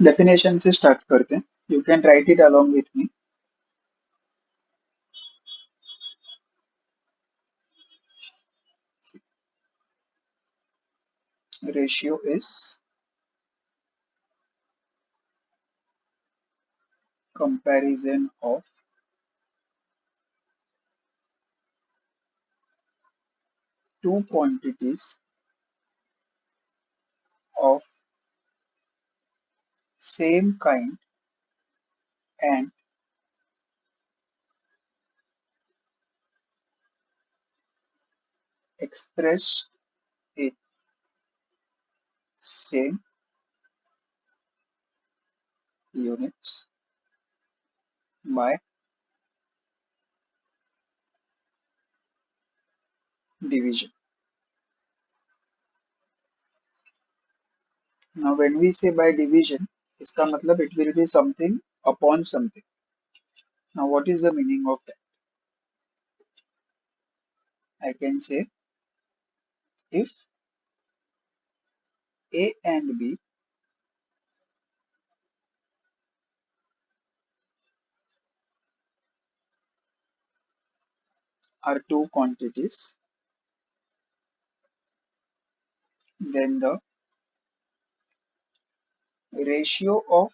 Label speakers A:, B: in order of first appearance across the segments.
A: Definition से start करते हैं. You can write it along with me. Ratio is comparison of two quantities of same kind and expressed in same units by division. Now when we say by division, इसका मतलब it will be something upon something. Now what is the meaning of that? I can say if A and B are two quantities, then the ratio of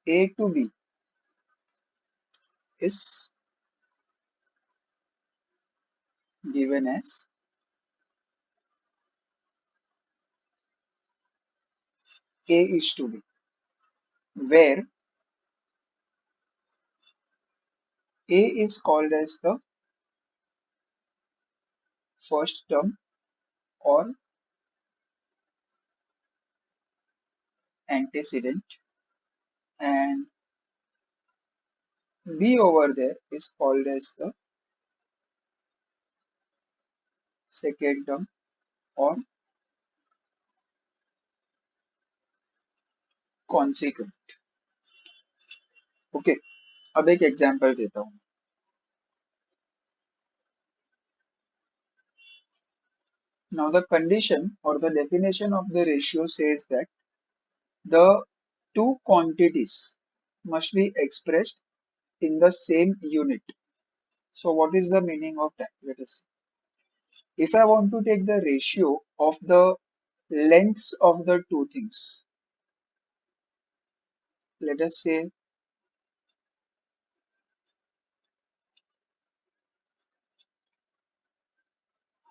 A: A to B is given as A is to B, where A is called as the first term or antecedent, and B over there is called as the second term or consequent. Okay, अब एक example देता हूँ. Now the condition or the definition of the ratio says that the two quantities must be expressed in the same unit. So what is the meaning of that? Let us see. If I want to take the ratio of the lengths of the two things, let us say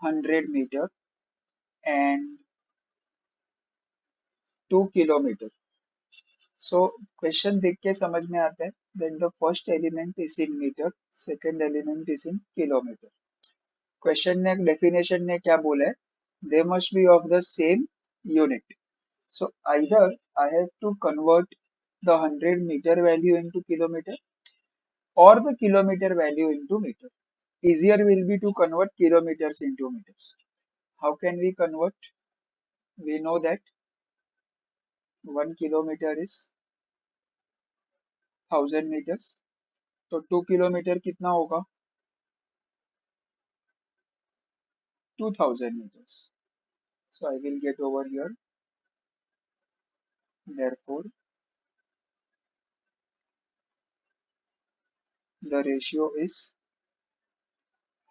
A: 100 meter and 2 kilometer. So question देख के समझ में आता है that the first element is in meter, second element is in kilometer. Question ने definition ने क्या बोला है? They must be of the same unit. So either I have to convert the 100 meter value into kilometer or the kilometer value into meter. Easier will be to convert kilometers into meters. How can we convert? We know that 1 kilometer is 1000 meters. तो 2 kilometre कितना होगा? 2000 meters. So I will get over here. Therefore, the ratio is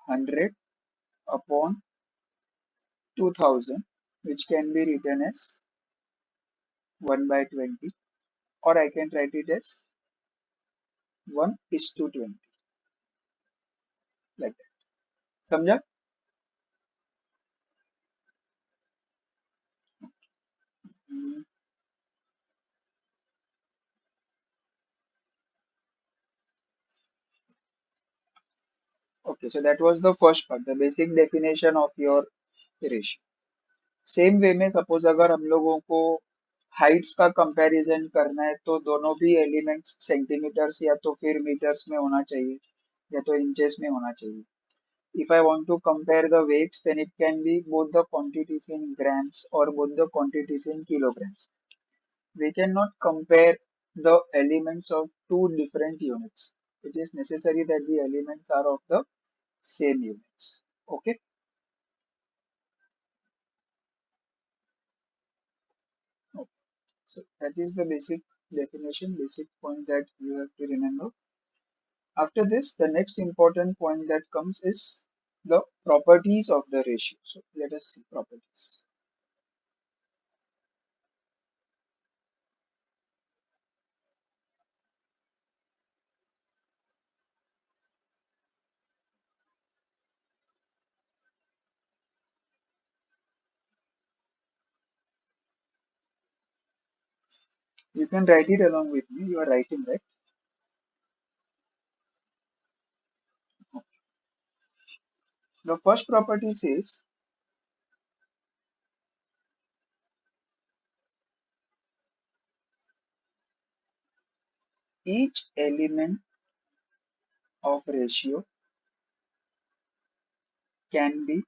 A: 100 upon 2000, which can be written as 1 by 20, or I can write it as 1 is to 20, like that. समझा? Hmm. Okay, so that was the first part, the basic definition of your ratio. Same way में suppose अगर हम लोगों को Heights का comparison करना है तो दोनों भी एलिमेंट्स सेंटीमीटर्स या तो फिर मीटर्स में होना चाहिए या तो इंचेस में होना चाहिए. If I want to compare the weights, then it can be both the quantities in grams or both the quantities in kilograms. We cannot compare the elements of two different units. It is necessary that the elements are of the same units. Okay. So that is the basic definition, basic point that you have to remember. After this, the next important point that comes is the properties of the ratio. So let us see properties. You can write it along with me. You are writing, right? The first property says each element of ratio can be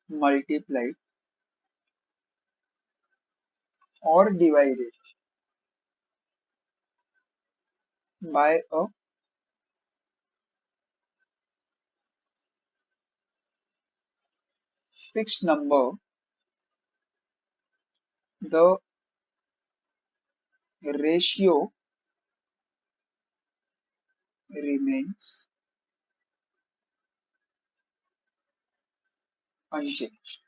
A: multiplied or divided by a fixed number. The ratio remains unchanged.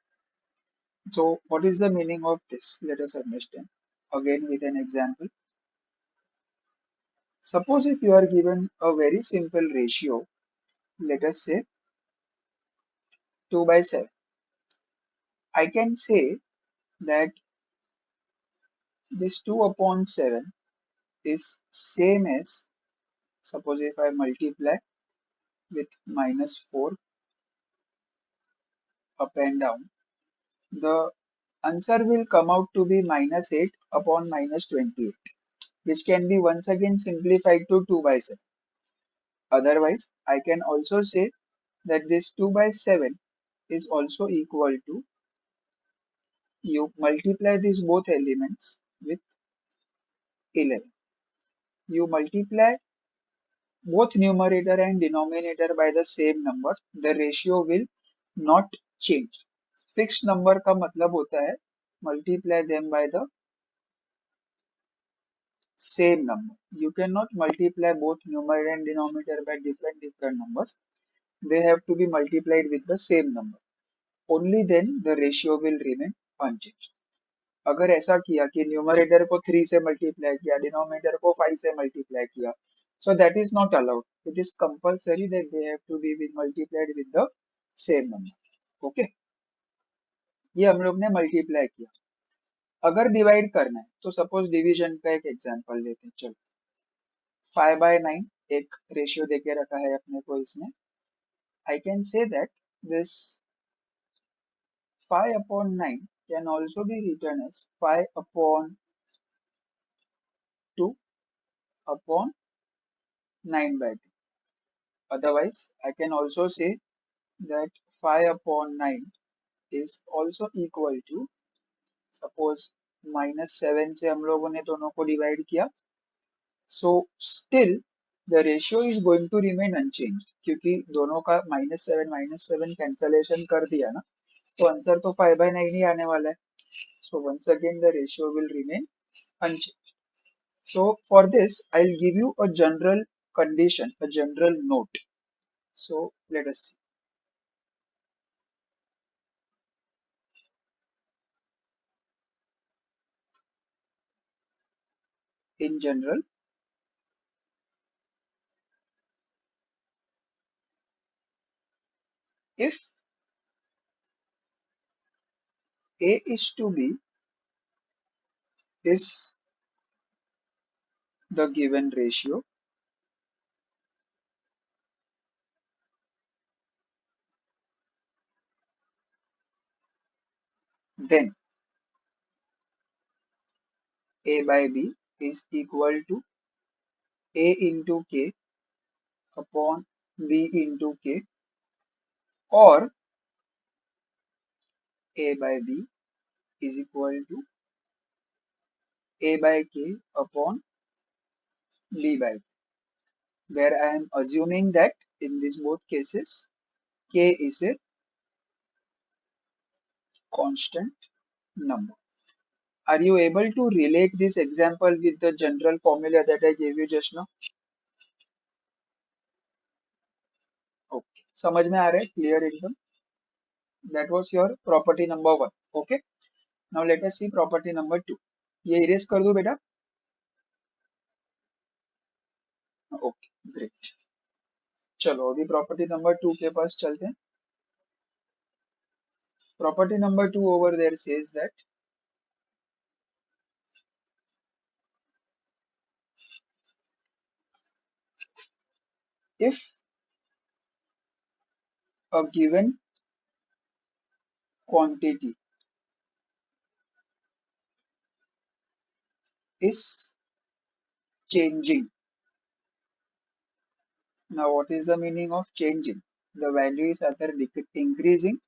A: So, what is the meaning of this? Let us understand. Again, with an example. Suppose if you are given a very simple ratio, let us say 2 by 7. I can say that this 2 upon 7 is same as, suppose if I multiply with minus 4 up and down, the answer will come out to be minus 8 upon minus 28, which can be once again simplified to 2 by 7. Otherwise, I can also say that this 2 by 7 is also equal to, you multiply these both elements with 11. You multiply both numerator and denominator by the same number, the ratio will not change. Fixed number का मतलब होता है multiply them by the same number. You cannot multiply both numerator and denominator by different numbers. They have to be multiplied with the same number. Only then the ratio will remain unchanged. अगर ऐसा किया कि numerator को 3 से multiply किया, denominator को 5 से multiply किया, so that is not allowed. It is compulsory that they have to be multiplied with the same number. Okay, ये हम लोग ने मल्टीप्लाई किया. अगर डिवाइड करना है तो सपोज डिवीजन का एक एग्जांपल लेते हैं. चलो 5 by 9 एक रेशियो देके रखा है अपने को इसमें. I can say that this 5 upon 9 can also be written as 5 upon 2 upon 9 by 2. Otherwise, I can also say that 5 upon 9 is also equal to, suppose minus 7 से हम लोगों ने दोनों को डिवाइड किया. So still the ratio is going to remain unchanged क्योंकि दोनों का minus 7 cancellation कर दिया ना, तो आंसर तो 5 by 9 ही आने वाला है. So once again the ratio will remain unchanged. So for this I'll give you a general condition, a general note. So let us see. In general, if A is to B is the given ratio, then A by B is equal to A into K upon B into K, or A by B is equal to A by K upon B by K, where I am assuming that in these both cases K is a constant number. Are you able to relate this example with the general formula that I gave you just now? Okay. समझ में आ रहा है? Clear एकदम? That was your property number 1. Okay. Now let us see property number 2. ये erase कर दूं बेटा? Okay. Great. चलो अभी property number 2 के पास चलते हैं. Property number 2 over there says that if a given quantity is changing. Now what is the meaning of changing? The value is either increasing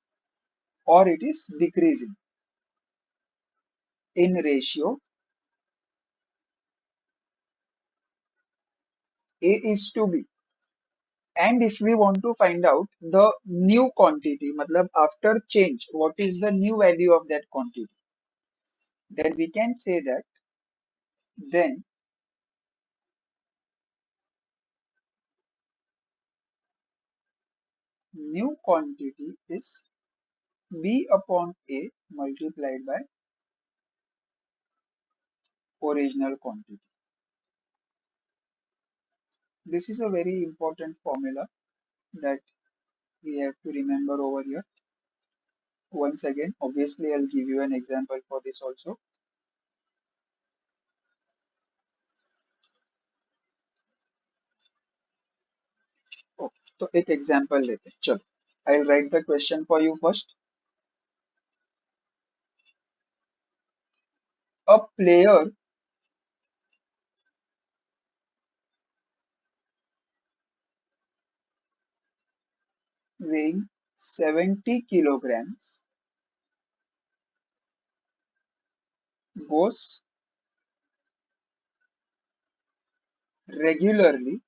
A: or it is decreasing in ratio A is to B. And if we want to find out the new quantity, matlab after change, what is the new value of that quantity? Then we can say that then new quantity is B upon A multiplied by original quantity. This is a very important formula that we have to remember over here. Once again, obviously I'll give you an example for this also. तो एक example लेते हैं. चलो, I'll write the question for you first. A player weighing 70 kilograms goes regularly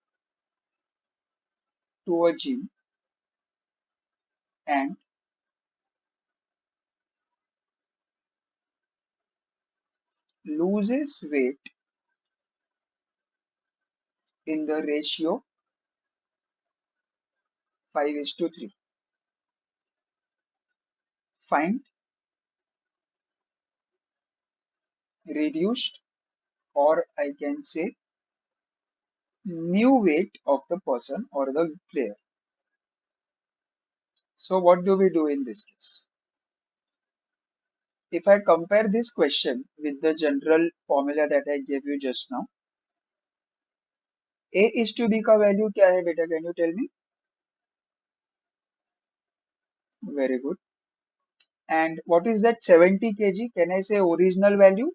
A: to a gym and loses weight in the ratio 5:3. Find reduced, or I can say new weight of the person or the player. So what do we do in this case? If I compare this question with the general formula that I gave you just now, A is to B का value क्या है बेटा? Can you tell me? Very good. And what is that 70 kg? Can I say original value?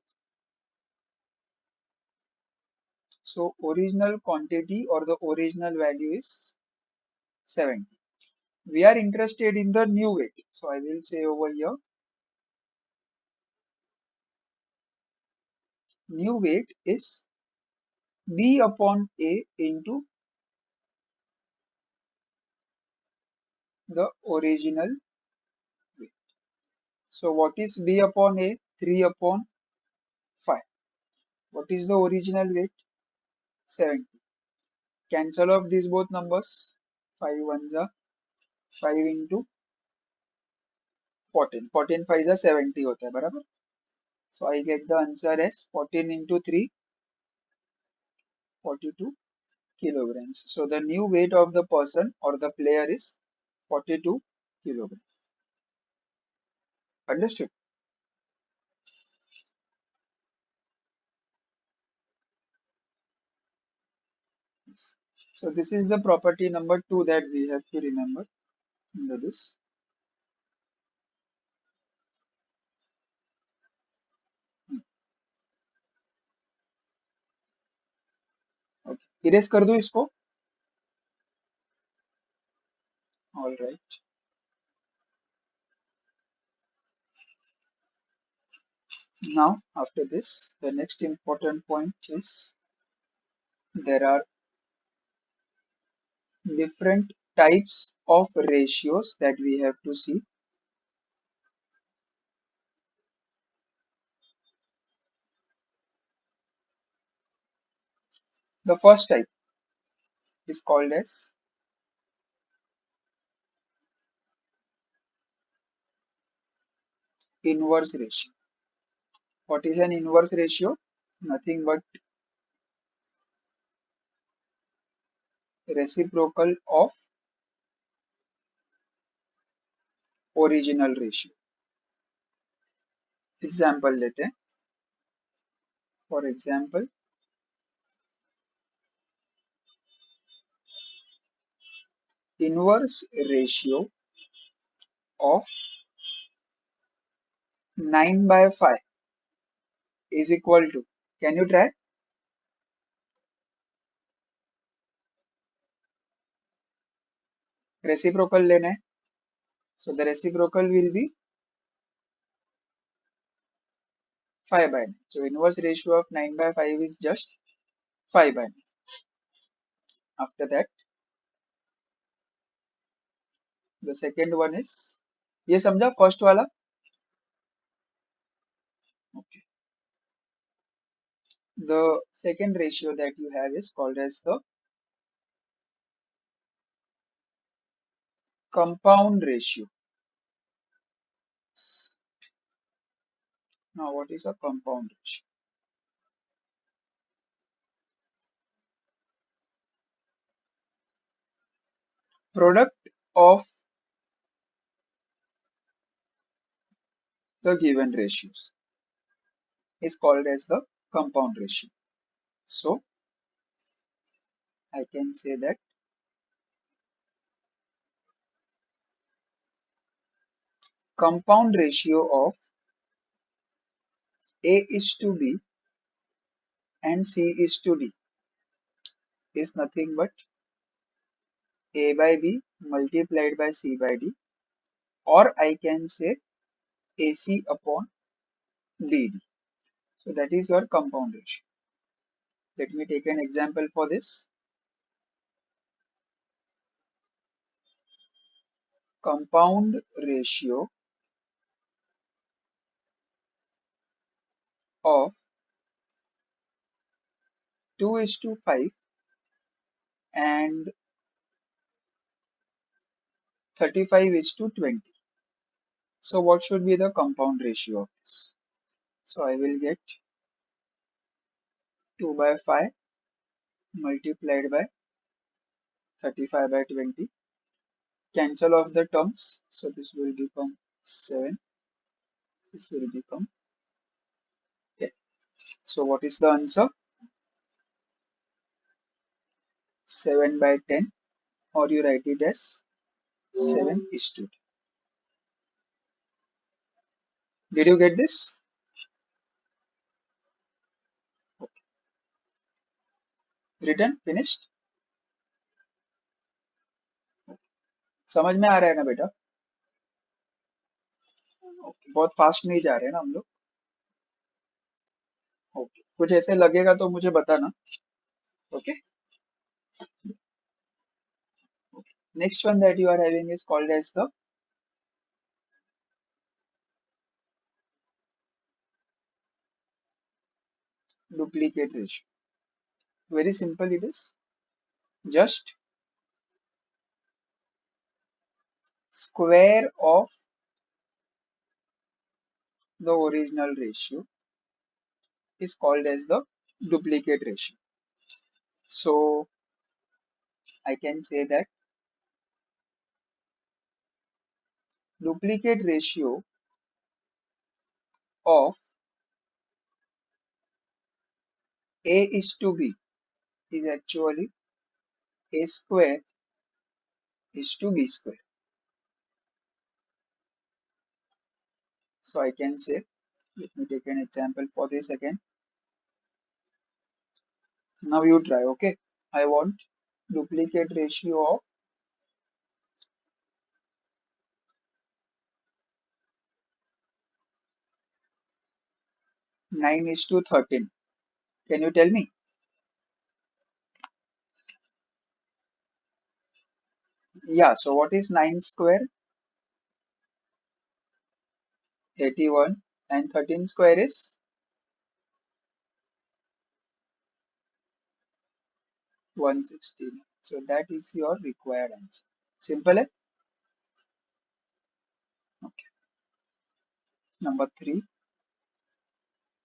A: So original quantity or the original value is 70. We are interested in the new weight. So I will say over here, new weight is B upon A into the original weight. So what is B upon A? 3 upon 5. What is the original weight? 70. Cancel off these both numbers. 5 ones are 5 into 14. 14 5s are 70 होता है बराबर. So I get the answer as 14 into 3, 42 kilograms. So the new weight of the person or the player is 42 kilograms. Understood? Yes. So this is the property number 2 that we have to remember under this. Okay. Erase कर दूं इसको? All right. Now after this, the next important point is there are different types of ratios that we have to see. The first type is called as inverse ratio. What is an inverse ratio? Nothing but reciprocal of original ratio. Example लेते हैं. For example, inverse ratio of 9/5 is equal to, can you try? Reciprocal लेना है. So the reciprocal will be 5/9. So inverse ratio of 9/5 is just 5/9. After that, the second one is, ये समझा first वाला? Okay. The second ratio that you have is called as the compound ratio. Now what is a compound ratio? Product of the given ratios is called as the compound ratio. So I can say that compound ratio of A is to B and C is to D is nothing but A by B multiplied by C by D, or I can say AC upon BD. So that is your compound ratio. Let me take an example for this. Compound ratio of 2:5 and 35:20. So what should be the compound ratio of this? So I will get 2/5 multiplied by 35/20. Cancel off the terms. So this will become 7. This will become 10. So what is the answer? 7/10, or you write it as 7:2. Did you get this? Written? Finished? समझ में आ रहा है ना बेटा? Okay. बहुत fast नहीं जा रहे हैं ना हम लोग. ओके, कुछ ऐसे लगेगा तो मुझे बताना. Okay. Next one that you are having is called as the duplicate ratio. Very simple it is. Just square of the original ratio is called as the duplicate ratio. So I can say that duplicate ratio of A is to B is actually A square is to B square. So I can say, let me take an example for this again. Now you try, okay? I want duplicate ratio of 9:13. Can you tell me? Yeah, so what is 9 square? 81. And 13 square is 116. So that is your required answer. Simple, eh? Okay. Number 3,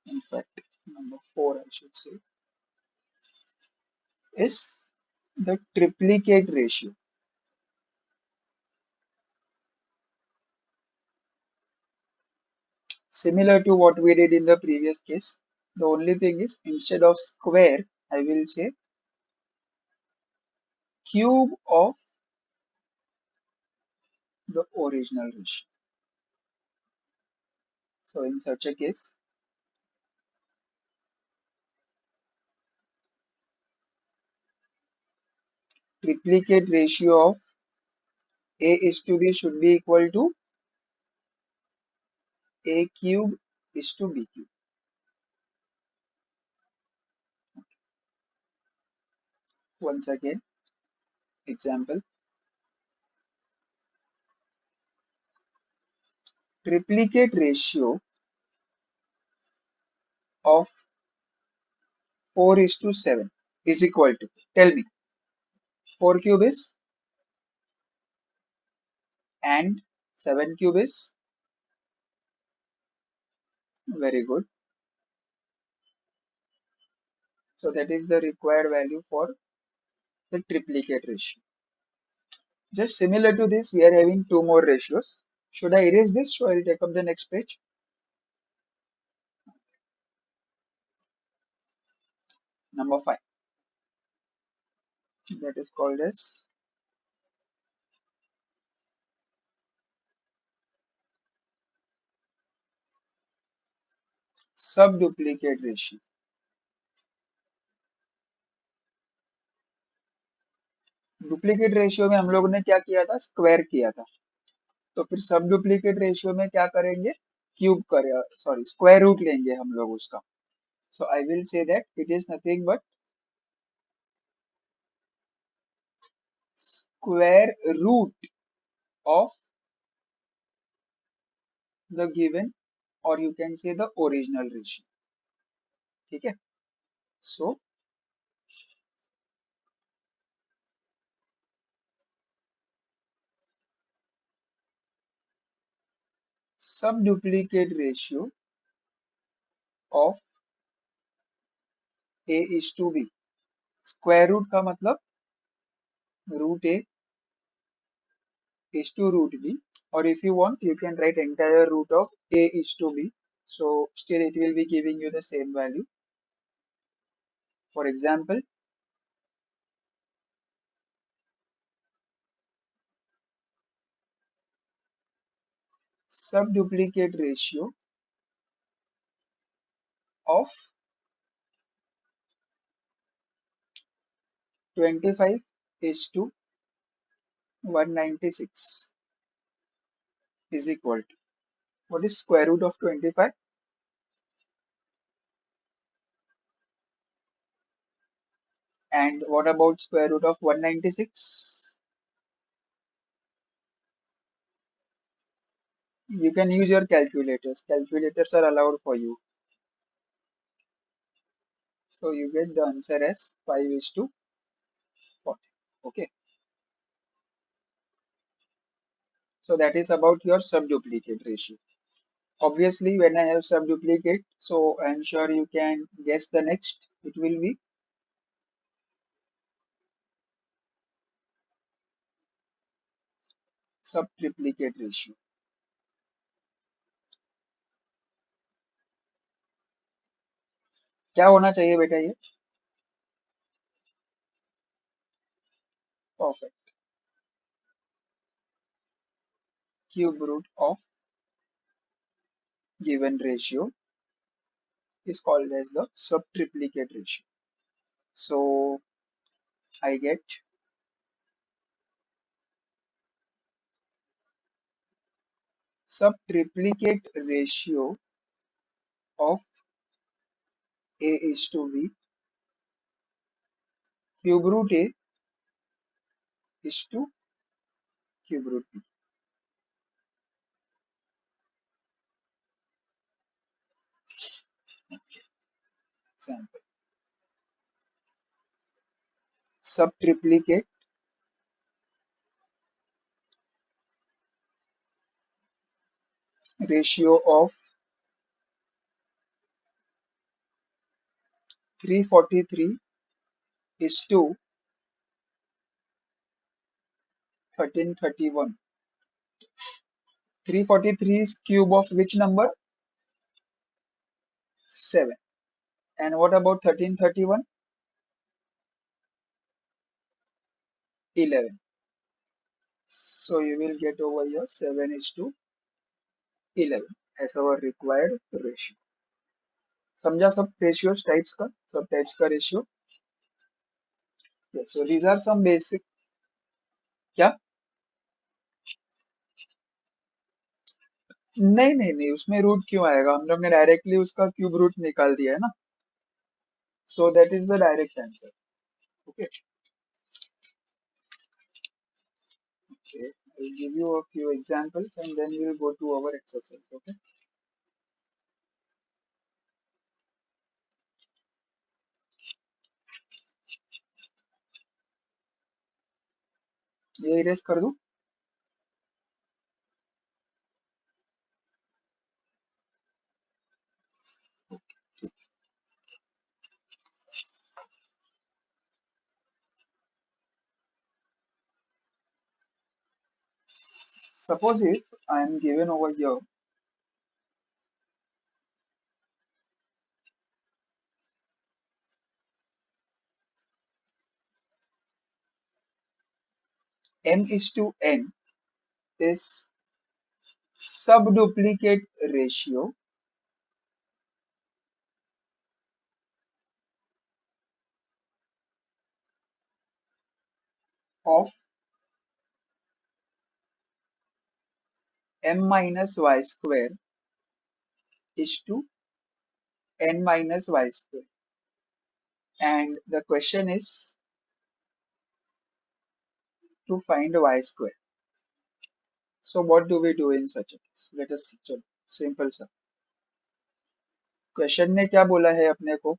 A: in fact, number 4, I should say, is the triplicate ratio. Similar to what we did in the previous case, the only thing is instead of square, I will say cube of the original ratio. So in such a case, triplicate ratio of A is to B should be equal to A cube is to B cube. Once again, example, triplicate ratio of 4 is to 7 is equal to, tell me, 4 cube is, and 7 cube is, very good. So that is the required value for the triplicate ratio. Just similar to this, we are having two more ratios. Should I erase this? So I'll take up the next page. Number 5. That is called as subduplicate ratio. Duplicate ratio में हम लोग ने क्या किया था, square किया था. तो फिर सब डुप्लीकेट रेशियो में क्या करेंगे, क्यूब करे, सॉरी स्क्वायर रूट लेंगे हम लोग उसका. So I will say that it is nothing but square root of the given, और you can say the original ratio. ठीक है. So subduplicate ratio of a is to b. Square root का मतलब root a is to root b, or if you want you can write entire root of a is to b, so still it will be giving you the same value. For example, subduplicate ratio of 25 is to 196 is equal to, what is square root of 25, and what about square root of 196? You can use your calculators. Calculators are allowed for you. So you get the answer as 5 is to 40. Okay. So that is about your subduplicate ratio. Obviously, when I have subduplicate, so I'm sure you can guess the next. It will be subtriplicate ratio. क्या होना चाहिए बेटा ये? Perfect. Cube root of given ratio is called as the subtriplicate ratio. So I get subtriplicate ratio of A is to B, cube root A is to cube root B. Example. सब triplicate ratio of 343 is to 1331. 343 is cube of which number? 7. And what about 1331? 11. So you will get over here 7 is to 11 as our required ratio. समझा सब ratios types का, सब types का ratio? Yes, so these are some basic. क्या? नहीं नहीं नहीं, उसमें रूट क्यों आएगा? हम लोग ने डायरेक्टली उसका क्यूब रूट निकाल दिया है ना. So that is the direct answer. Okay. Okay. I'll give you a few examples and then we will go to our exercise. Okay. ये इरेज कर दूं? Suppose if I am given over here m is to n is subduplicate ratio of m minus y square is to n minus y square. And the question is to find y square. So what do we do in such a case? Let us see. Simple sir. Question ने क्या बोला है अपने को?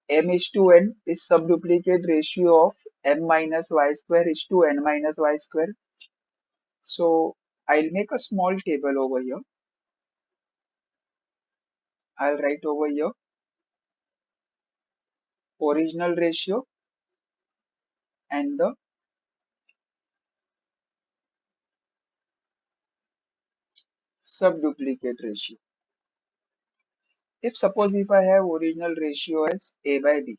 A: m is to n is subduplicate ratio of m minus y square is to n minus y square. So I'll make a small table over here. I'll write over here original ratio and the subduplicate ratio. If suppose if I have original ratio as a by b,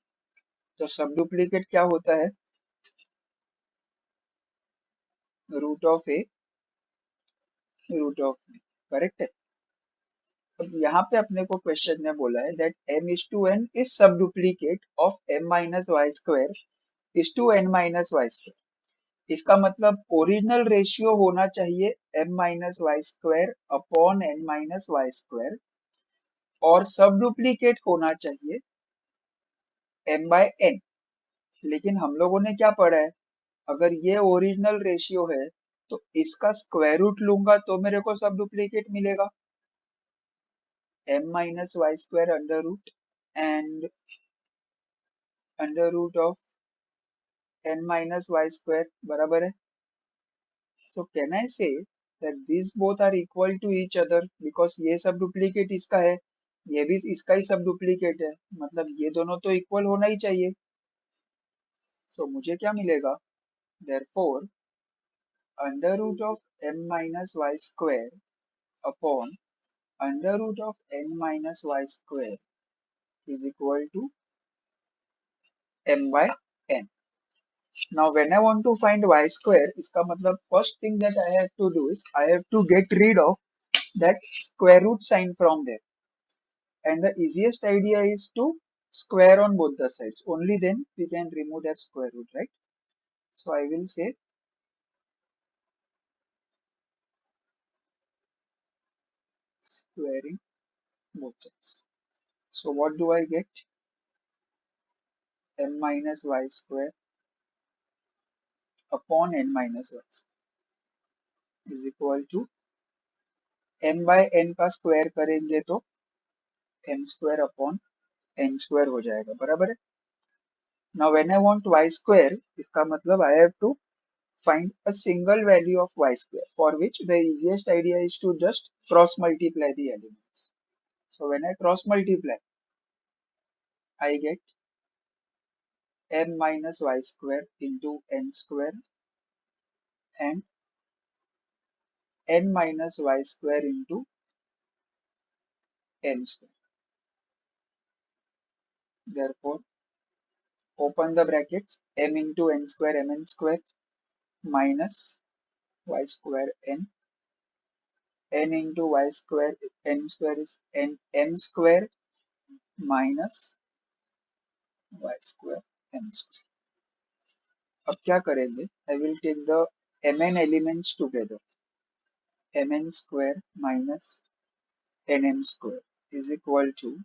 A: तो subduplicate क्या होता है? Root of a root of b. Correct है? अब यहाँ पे अपने को क्वेश्चन में बोला है that m is to n is subduplicate of m minus y square is to n minus y square. इसका मतलब ओरिजिनल रेशियो होना चाहिए m minus Y square upon n minus Y square और सब डुप्लीकेट होना चाहिए m bye n. लेकिन हम लोगों ने क्या पढ़ा है? अगर ये ओरिजिनल रेशियो है तो इसका स्क्वायर रूट लूंगा तो मेरे को सब डुप्लीकेट मिलेगा m minus Y square under root and under root of n minus Y square बराबर है. So can I say that these both are equal to each other because ये सब डुप्लीकेट इसका है, ये भी इसका ही सब डुप्लीकेट है, मतलब ये दोनों तो इक्वल होना ही चाहिए. So मुझे क्या मिलेगा? Therefore under root of m minus y square upon under root of n minus y square is equal to m by n. Now when I want to find y square, इसका मतलब first thing that I have to do is I have to get rid of that square root sign from there. And the easiest idea is to square on both the sides. Only then we can remove that square root, right? So I will say squaring both sides. So what do I get? M minus y square upon n minus y square is equal to m by n का square करेंगे तो m square upon n square हो जाएगा, बराबर है? Now when I want y square, इसका मतलब I have to find a single value of y square, for which the easiest idea is to just cross multiply the elements. So when I cross multiply, I get m minus y square into n square and n minus y square into m square. Therefore, open the brackets, m into n square mn square minus y square n into y square n square is n m square minus y square m square. अब क्या करेंगे? I will take the mn elements together. mn square minus nm square is equal to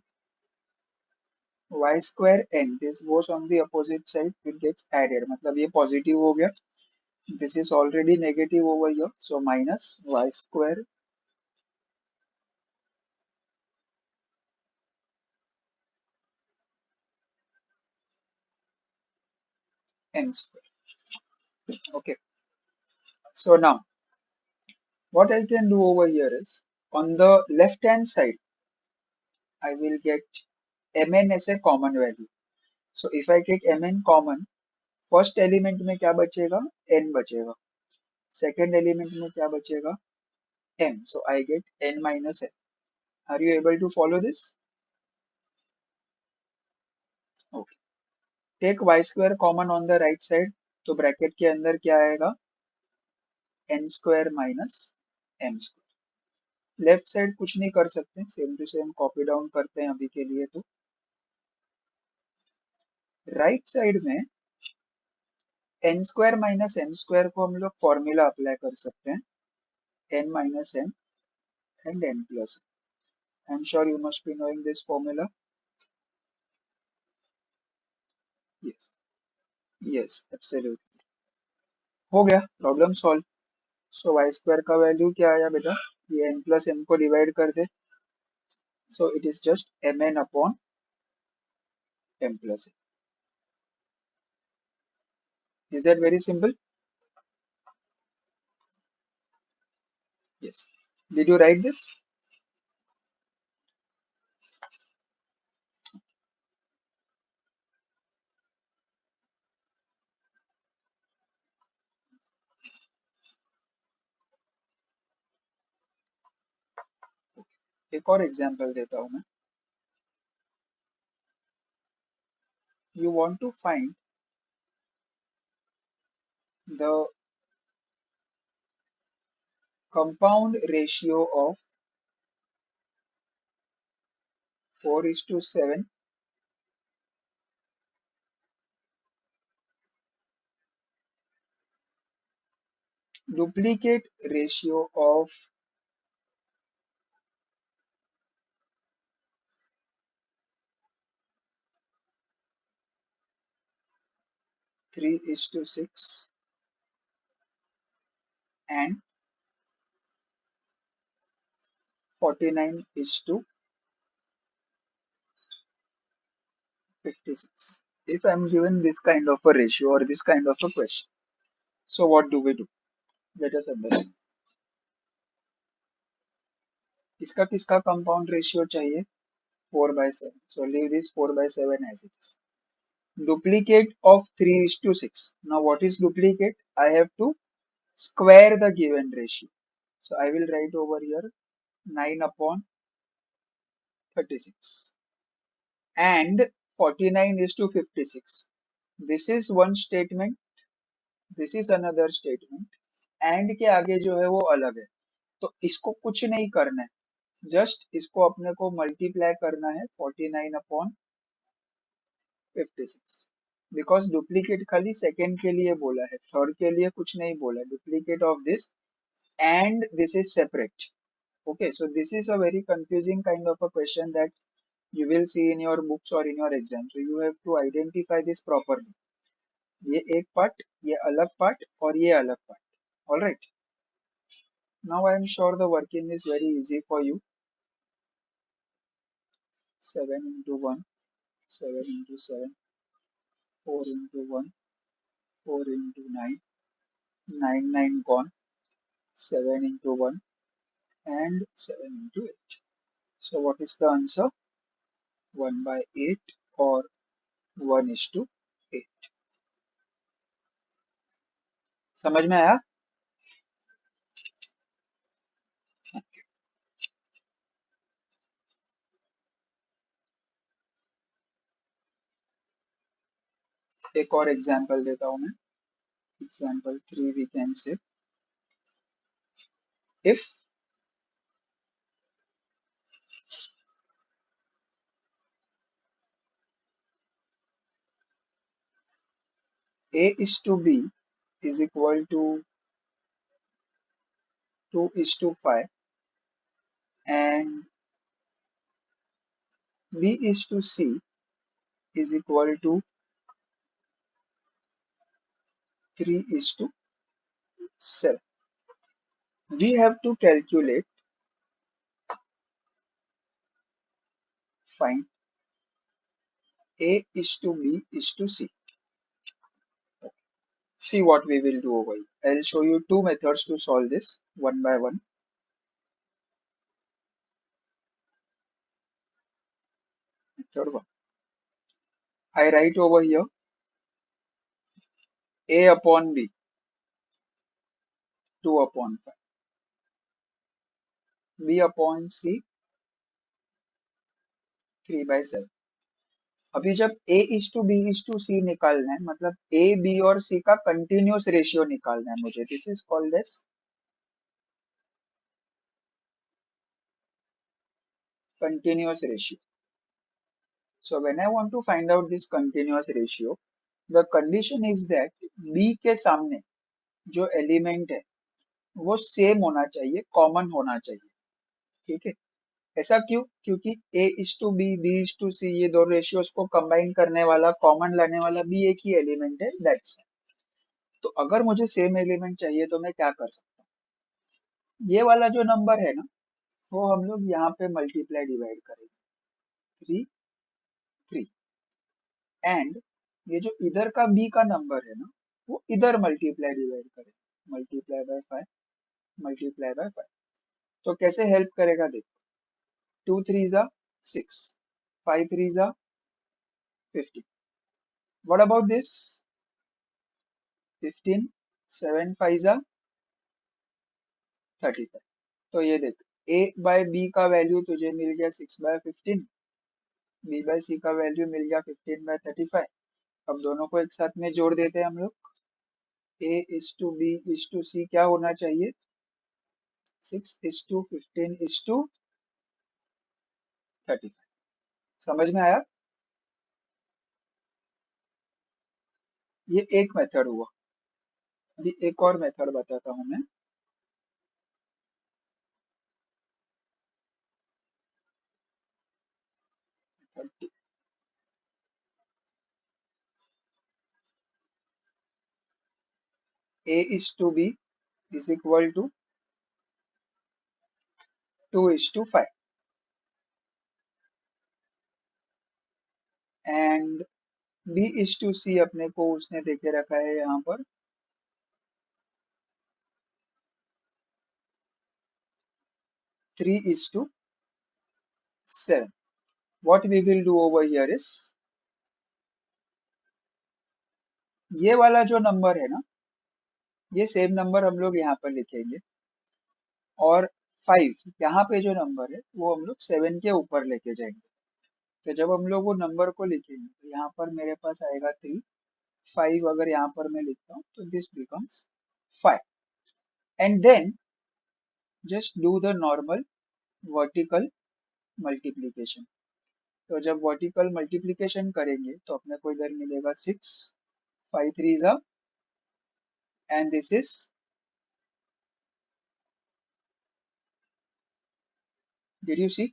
A: y square n. This goes on the opposite side, it gets added. मतलब ये positive हो गया. This is already negative over here, so minus y square n square. Okay, so now what I can do over here is on the left hand side I will get mn as a common value. So if I take mn common, first element में क्या बचेगा? n बचेगा. Second element में क्या बचेगा? m. So I get n minus m. Are you able to follow this? Okay. Take y square common on the right side. तो bracket के अंदर क्या आएगा? n square minus m square. Left side कुछ नहीं कर सकते, same to same copy down करते हैं अभी के लिए. तो राइट साइड में n square minus m square को हम लोग फॉर्मूला अप्लाई कर सकते हैं, n minus m and n plus. I'm sure you must be knowing this formula. Yes, yes, absolutely. हो गया, problem solve. So y square का वैल्यू क्या आया बेटा? ये n प्लस m को डिवाइड कर दे, so it is just mn upon m plus n. Is that very simple? Yes. Did you write this? एक और एग्जांपल देता हूं मैं. You want to find the compound ratio of 4:7 duplicate ratio of 3:6 and 49:56. If I'm given this kind of a ratio or this kind of a question, so what do we do? Let us understand. इसका किसका compound ratio चाहिए? 4/7. So leave this 4/7 as it is. Duplicate of 3:6. Now what is duplicate? I have to square the given ratio. So I will write over here 9 upon 36 and 49:56. This is one statement, this is another statement. And के आगे जो है वो अलग है, तो इसको कुछ नहीं करना है, जस्ट इसको अपने को मल्टीप्लाई करना है 49 अपॉन 56. बिकॉज डुप्लीकेट खाली सेकेंड के लिए बोला है, थर्ड के लिए कुछ नहीं बोला. Duplicate of this and this is separate. Okay, so this is a very confusing kind of a question that you will see in your books or in your exam. So you have to identify this properly. ये एक part, ये अलग part और ये अलग part. All right. Now I am sure the working is very easy for you. 7 into 1, 7 into 7. 4 into 1, 4 into 9, 9, 9 gone, 7 into 1, and 7 into 8. So what is the answer? 1 by 8 or 1 is to 8. समझ में आया? एक और example देता हूं मैं. Example 3 we can say, if A is to B is equal to 2 is to 5 and B is to C is equal to 3 is to 7. We have to calculate, find A is to B is to C. See what we will do over here. I'll show you two methods to solve this one by one. Method 1. I write over here A upon B, 2 upon 5. B upon C, 3 by 7. अभी जब A is to B is to C निकालना है, मतलब A, B और C का continuous ratio निकालना है मुझे. This is called as continuous ratio. So when I want to find out this continuous ratio, the condition is that B के सामने जो एलिमेंट है वो सेम होना चाहिए, कॉमन होना चाहिए. ठीक है? ऐसा क्यों? क्योंकि A is to B, B is to C, ये दो रेशियोज को कंबाइन करने वाला, कॉमन लाने वाला भी एक ही एलिमेंट है. दैट्स. तो अगर मुझे सेम एलिमेंट चाहिए तो मैं क्या कर सकता हूँ? ये वाला जो नंबर है ना, वो हम लोग यहाँ पे मल्टीप्लाई डिवाइड करेंगे. 3, 3. एंड ये जो इधर का b का नंबर है ना, वो इधर मल्टीप्लाई डिवाइड करेंगे. Multiply by 5, multiply by 5. तो कैसे हेल्प करेगा देखो. 2 3 जा 6, 5 3 जा 15. What about this? 15, 7 5 जा 35. तो ये देख, a बाय b का वैल्यू तुझे मिल गया 6 बाय 15, b बाय c का वैल्यू मिल गया 15 बाय 35. अब दोनों को एक साथ में जोड़ देते हैं हम लोग. a is to b is to c क्या होना चाहिए? 6 is to 15 is to 35. समझ में आया? ये एक मेथड हुआ. अभी एक और मेथड बताता हूं मैं. 30. a is to b is equal to 2 is to 5 and b is to c अपने को उसने देके रखा है यहाँ पर 3 is to 7. what we will do over here is, ये वाला जो नंबर है ना, ये सेम नंबर हम लोग यहाँ पर लिखेंगे और 5 यहाँ पे जो नंबर है वो हम लोग 7 के ऊपर लेके जाएंगे. तो जब हम लोग वो नंबर को लिखेंगे तो यहाँ पर मेरे पास आएगा 3. 5 अगर यहाँ पर मैं लिखता हूँ तो this becomes 5. And then just do the normal vertical multiplication. तो जब वर्टिकल मल्टीप्लीकेशन करेंगे तो अपने को इधर मिलेगा 6, 5 3 जा, and this is, did you see?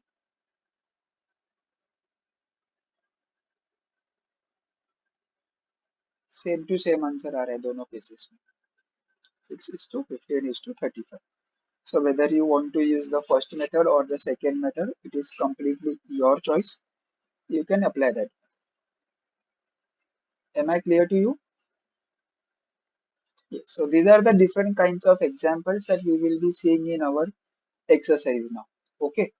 A: Same to same answer आ रहा है दोनों केसेस में. 6 is to 15 is to 35. So whether you want to use the first method or the second method, it is completely your choice. You can apply that. Am I clear to you? Yes. So these are the different kinds of examples that we will be seeing in our exercise now. Okay.